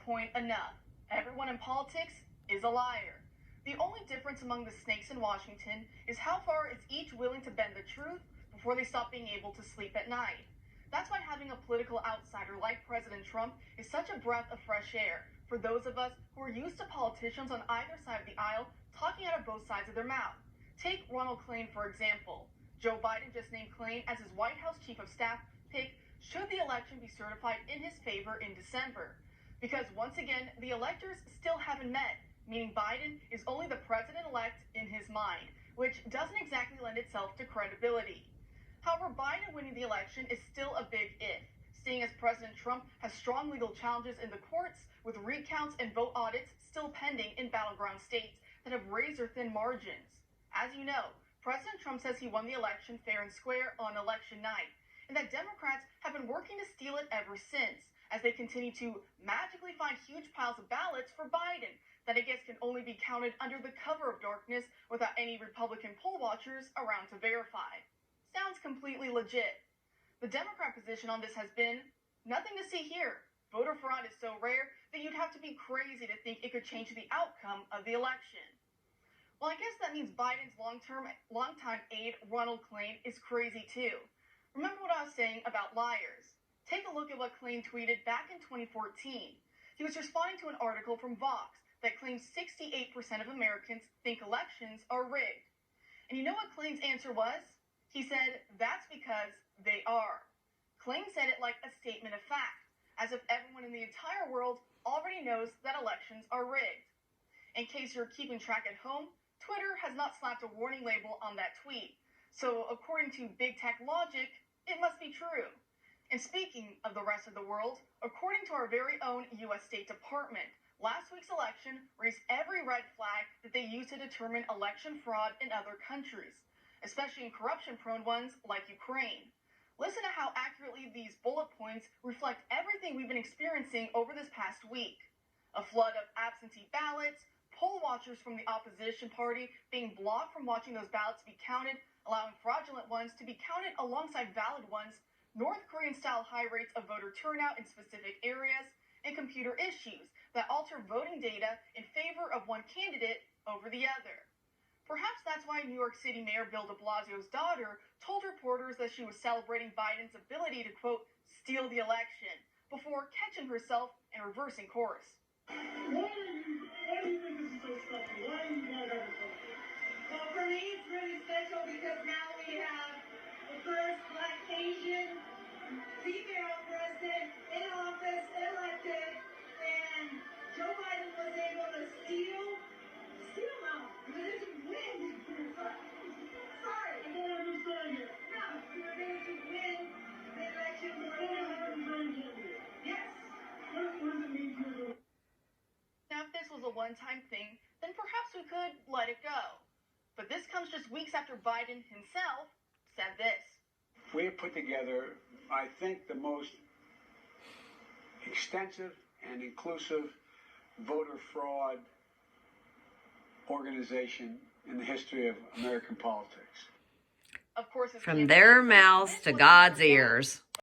point enough. Everyone in politics is a liar. The only difference among the snakes in Washington is how far is each willing to bend the truth before they stop being able to sleep at night. That's why having a political outsider like President Trump is such a breath of fresh air for those of us who are used to politicians on either side of the aisle talking out of both sides of their mouth. Take Ronald Klain, for example. Joe Biden just named Klain as his White House chief of staff pick should the election be certified in his favor in December. Because once again, the electors still haven't met, meaning Biden is only the president-elect in his mind, which doesn't exactly lend itself to credibility. However, Biden winning the election is still a big if, seeing as President Trump has strong legal challenges in the courts, with recounts and vote audits still pending in battleground states that have razor-thin margins. As you know, President Trump says he won the election fair and square on election night, and that Democrats have been working to steal it ever since, as they continue to magically find huge piles of ballots for Biden that I guess can only be counted under the cover of darkness without any Republican poll watchers around to verify. Sounds completely legit. The Democrat position on this has been, nothing to see here. Voter fraud is so rare that you'd have to be crazy to think it could change the outcome of the election. Well, I guess that means Biden's longtime aide, Ronald Klain, is crazy too. Remember what I was saying about liars. Take a look at what Klain tweeted back in 2014. He was responding to an article from Vox that claims 68% of Americans think elections are rigged. And you know what Klain's answer was? He said, that's because they are. Klain said it like a statement of fact, as if everyone in the entire world already knows that elections are rigged. In case you're keeping track at home, Twitter has not slapped a warning label on that tweet. So according to big tech logic, it must be true. And speaking of the rest of the world, according to our very own U.S. State Department, last week's election raised every red flag that they use to determine election fraud in other countries, especially in corruption-prone ones like Ukraine. Listen to how accurately these bullet points reflect everything we've been experiencing over this past week. A flood of absentee ballots, poll watchers from the opposition party being blocked from watching those ballots be counted, allowing fraudulent ones to be counted alongside valid ones, North Korean-style high rates of voter turnout in specific areas, and computer issues that alter voting data in favor of one candidate over the other. Perhaps that's why New York City Mayor Bill de Blasio's daughter told reporters that she was celebrating Biden's ability to, quote, steal the election, before catching herself and reversing course. Why do you think this is so special? Why do you guys have it so special? Well, for me, it's really special because now we have the first Black Asian female president in office, elected, and Joe Biden was able to steal now. He didn't win. Sorry. I don't understand it. No, he was able to win the election more than yes. What does it mean to you? Now, if this was a one-time thing, then perhaps we could let it go. But this comes just weeks after Biden himself said this. We have put together, I think, the most extensive and inclusive voter fraud organization in the history of American politics. Of course, from their mouths to God's ears.